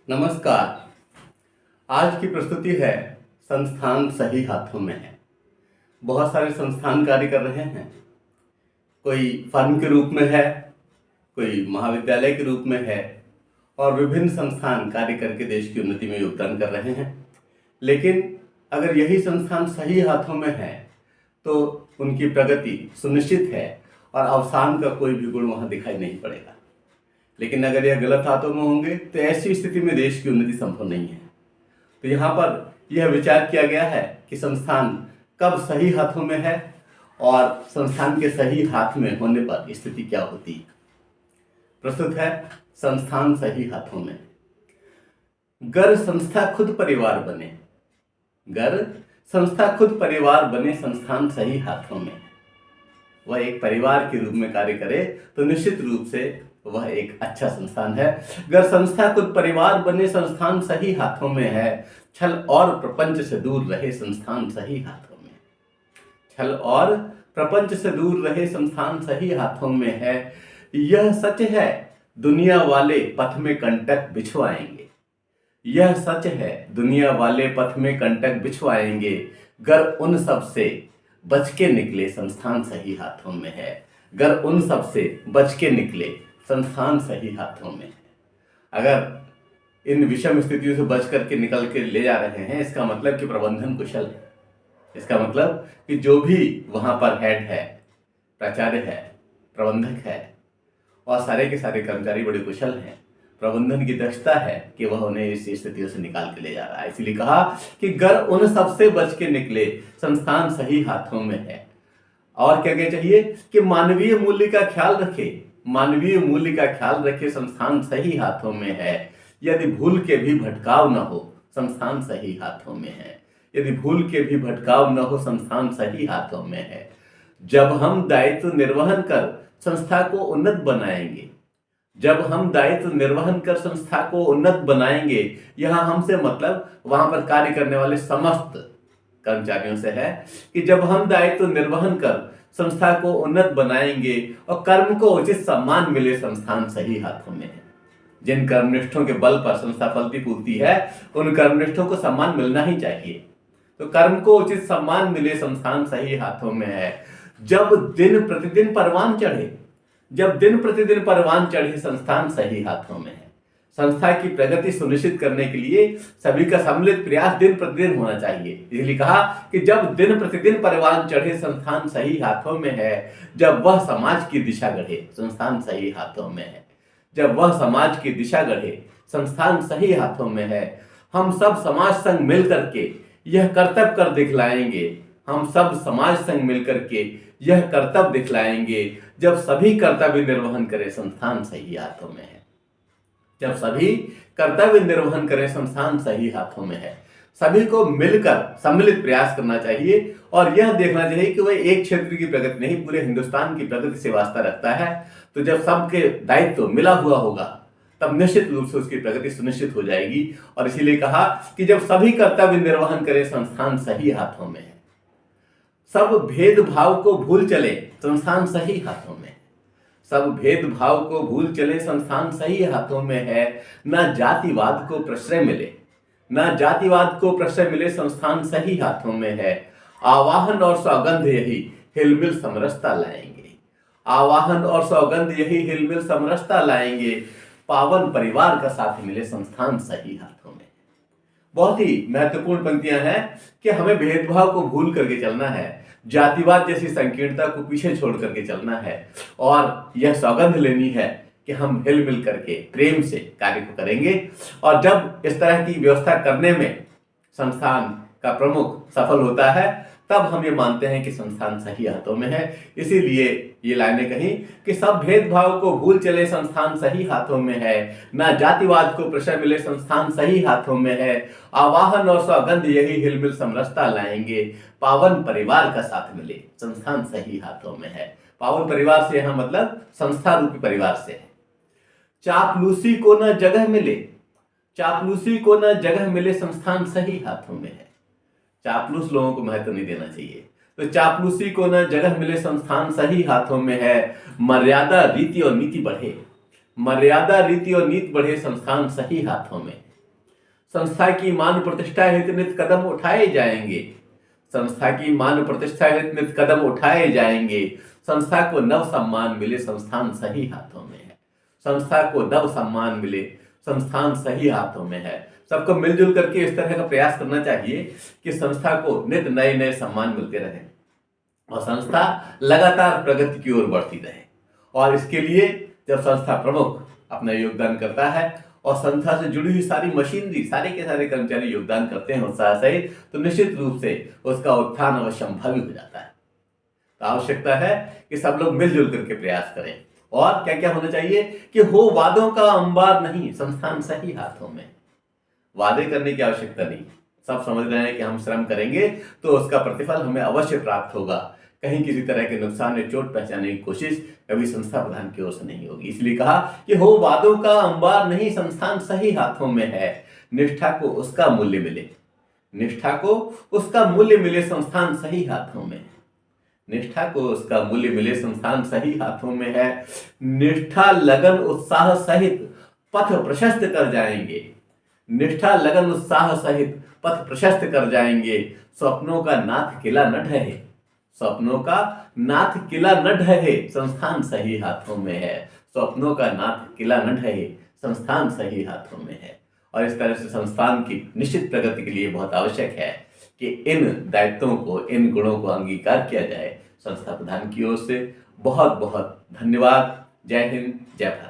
नमस्कार। आज की प्रस्तुति है संस्थान सही हाथों में है। बहुत सारे संस्थान कार्य कर रहे हैं। कोई फर्म के रूप में है, कोई महाविद्यालय के रूप में है और विभिन्न संस्थान कार्य करके देश की उन्नति में योगदान कर रहे हैं। लेकिन अगर यही संस्थान सही हाथों में है तो उनकी प्रगति सुनिश्चित है और अवसान का कोई भी गुण वहाँ दिखाई नहीं पड़ेगा। लेकिन अगर यह गलत हाथों में होंगे तो ऐसी स्थिति में देश की उन्नति संभव नहीं है। तो यहाँ पर यह विचार किया गया है कि संस्थान कब सही हाथों में है और संस्थान के सही हाथ में होने पर स्थिति क्या होती है। प्रस्तुत है संस्थान सही हाथों में। गर संस्था खुद परिवार बने, गर संस्था खुद परिवार बने, संस्थान सही हाथों में। वह एक परिवार के रूप में कार्य करे तो निश्चित रूप से वह एक अच्छा संस्थान है। अगर संस्था खुद परिवार बने, संस्थान सही हाथों में है। छल और प्रपंच से दूर रहे, संस्थान सही हाथों में। छल और प्रपंच से दूर रहे, संस्थान सही हाथों में है। यह सच है दुनिया वाले पथ में कंटक बिछवाएंगे, यह सच है दुनिया वाले पथ में कंटक बिछवाएंगे। गर उन सब से बच के निकले, संस्थान सही हाथों में है। गर उन सब से बच के निकले, संस्थान सही हाथों में है। अगर इन विषम स्थितियों से बच करके निकल के ले जा रहे हैं, इसका मतलब कि प्रबंधन कुशल है। इसका मतलब कि जो भी वहां पर हेड है, प्राचार्य है, प्रबंधक है और सारे के सारे कर्मचारी बड़े कुशल हैं। प्रबंधन की दक्षता है कि वह उन्हें इस स्थितियों से निकाल के ले जा रहा है। इसीलिए कहा कि गर उन सब से बच के निकले, संस्थान सही हाथों में है। और क्या क्या चाहिए कि मानवीय मूल्य का ख्याल रखे, मानवीय मूल्य का ख्याल रखे, संस्थान सही हाथों में है। यदि भूल के भी भटकाव न हो, संस्थान सही हाथों में है। यदि भूल के भी भटकाव न हो, संस्थान सही हाथों में है। जब हम दायित्व निर्वहन कर संस्था को उन्नत बनाएंगे, जब हम दायित्व निर्वहन कर संस्था को उन्नत बनाएंगे, यहां हमसे मतलब वहां पर कार्य करने वाले समस्त कर्मचारियों से है कि जब हम दायित्व निर्वहन कर संस्था को उन्नत बनाएंगे और कर्म को उचित सम्मान मिले, संस्थान सही हाथों में है। जिन कर्मनिष्ठों के बल पर संस्था फलती फूलती है, उन कर्मनिष्ठों को सम्मान मिलना ही चाहिए। तो कर्म को उचित सम्मान मिले, संस्थान सही हाथों में है। जब दिन प्रतिदिन परवान चढ़े, जब दिन प्रतिदिन परवान चढ़े, संस्थान सही हाथों में है। संस्था की प्रगति सुनिश्चित करने के लिए सभी का सम्मिलित प्रयास दिन प्रतिदिन होना चाहिए। इसलिए कहा कि जब दिन प्रतिदिन परवान चढ़े, संस्थान सही हाथों में है। जब वह समाज की दिशा गढ़े, संस्थान सही हाथों में है। जब वह समाज की दिशा गढ़े, संस्थान सही हाथों में है। हम सब समाज संग मिल करके यह कर्तव्य कर दिखलाएंगे, हम सब समाज संग मिल करके यह कर्तव्य दिखलाएंगे। जब सभी कर्तव्य निर्वहन करें, संस्थान सही हाथों में है। जब सभी कर्तव्य निर्वहन करें, संस्थान सही हाथों में है। सभी को मिलकर सम्मिलित प्रयास करना चाहिए और यह देखना चाहिए कि वह एक क्षेत्र की प्रगति नहीं, पूरे हिंदुस्तान की प्रगति से वास्ता रखता है। तो जब सबके दायित्व मिला हुआ होगा, तब निश्चित रूप से उसकी प्रगति सुनिश्चित हो जाएगी। और इसीलिए कहा कि जब सभी कर्तव्य निर्वहन करें, संस्थान सही हाथों में है। सब भेदभाव को भूल चले, संस्थान सही हाथों में है। सब भेदभाव को भूल चले, संस्थान सही हाथों में है। न जातिवाद को प्रश्रय मिले, न जातिवाद को प्रश्रय मिले, संस्थान सही हाथों में है। आवाहन और सौगंध यही हिलमिल समरसता लाएंगे, आवाहन और सौगंध यही हिलमिल समरसता लाएंगे। पावन परिवार का साथ मिले, संस्थान सही हाथों में। बहुत ही महत्वपूर्ण पंक्तियां हैं कि हमें भेदभाव को भूल करके चलना है, जातिवाद जैसी संकीर्णता को पीछे छोड़ करके चलना है और यह सौगंध लेनी है कि हम हिल मिल करके प्रेम से कार्य को करेंगे। और जब इस तरह की व्यवस्था करने में संस्थान का प्रमुख सफल होता है, तब हम ये मानते हैं कि संस्थान सही हाथों में है। इसीलिए ये लाइनें कही कि सब भेदभाव को भूल चले, संस्थान सही हाथों में है। ना जातिवाद को प्रश्रय मिले, संस्थान सही हाथों में है। आवाहन और सौगंध यही हिलमिल समरसता लाएंगे। पावन परिवार का साथ मिले, संस्थान सही हाथों में है। पावन परिवार से यहां मतलब संस्था रूपी परिवार से है। चापलूसी को न जगह मिले, चापलूसी को न जगह मिले, संस्थान सही हाथों में है। चापलूस लोगों को महत्व नहीं देना चाहिए, तो चापलूसी को न जगह मिले, संस्थान सही हाथों में है। मर्यादा रीति और नीति बढ़े, मर्यादा रीति और नीति बढ़े, संस्थान सही हाथों में। संस्था की मान प्रतिष्ठा हेतु नित कदम उठाए जाएंगे। संस्था की मान प्रतिष्ठा हेतु नित कदम उठाए जाएंगे। संस्था को नव सम्मान मिले, संस्थान सही हाथों में है। संस्था को नव सम्मान मिले, संस्थान सही हाथों में है। सबको मिलजुल करके इस तरह का प्रयास करना चाहिए कि संस्था को नित नए नए सम्मान मिलते रहे और संस्था लगातार प्रगति की ओर बढ़ती रहे। और इसके लिए जब संस्था प्रमुख अपना योगदान करता है और संस्था से जुड़ी हुई सारी मशीनरी, सारे के सारे कर्मचारी योगदान करते हैं उत्साह सहित, तो निश्चित रूप से उसका उत्थान अवश्यंभावी हो जाता है। तो आवश्यकता है कि सब लोग मिलजुल करके प्रयास करें। और क्या क्या होना चाहिए कि हो वादों का अंबार नहीं, संस्थान सही हाथों में। वादे करने की आवश्यकता नहीं, सब समझ रहे हैं कि हम श्रम करेंगे तो उसका प्रतिफल हमें अवश्य प्राप्त होगा। कहीं किसी तरह के नुकसान या चोट पहुंचाने की कोशिश कभी संस्था प्रधान की ओर से नहीं होगी। इसलिए कहा कि हो वादों का अंबार नहीं, संस्थान सही हाथों में है। निष्ठा को उसका मूल्य मिले, निष्ठा को उसका मूल्य मिले, संस्थान सही हाथों में। निष्ठा को उसका मूल्य मिले, संस्थान सही हाथों में है। निष्ठा लगन उत्साह सहित पथ प्रशस्त कर जाएंगे। निष्ठा लगन उत्साह सहित पथ प्रशस्त कर जाएंगे। स्वप्नों का नाथ किला न ढहे, स्वप्नों का नाथ किला न ढहे, संस्थान सही हाथों में है। स्वप्नों का नाथ किला न ढहे, संस्थान सही हाथों में है। और इस तरह से संस्थान की निश्चित प्रगति के लिए बहुत आवश्यक है कि इन दायित्वों को, इन गुणों को अंगीकार किया जाए। संस्था प्रधान की ओर से बहुत बहुत धन्यवाद। जय हिंद, जय भारत।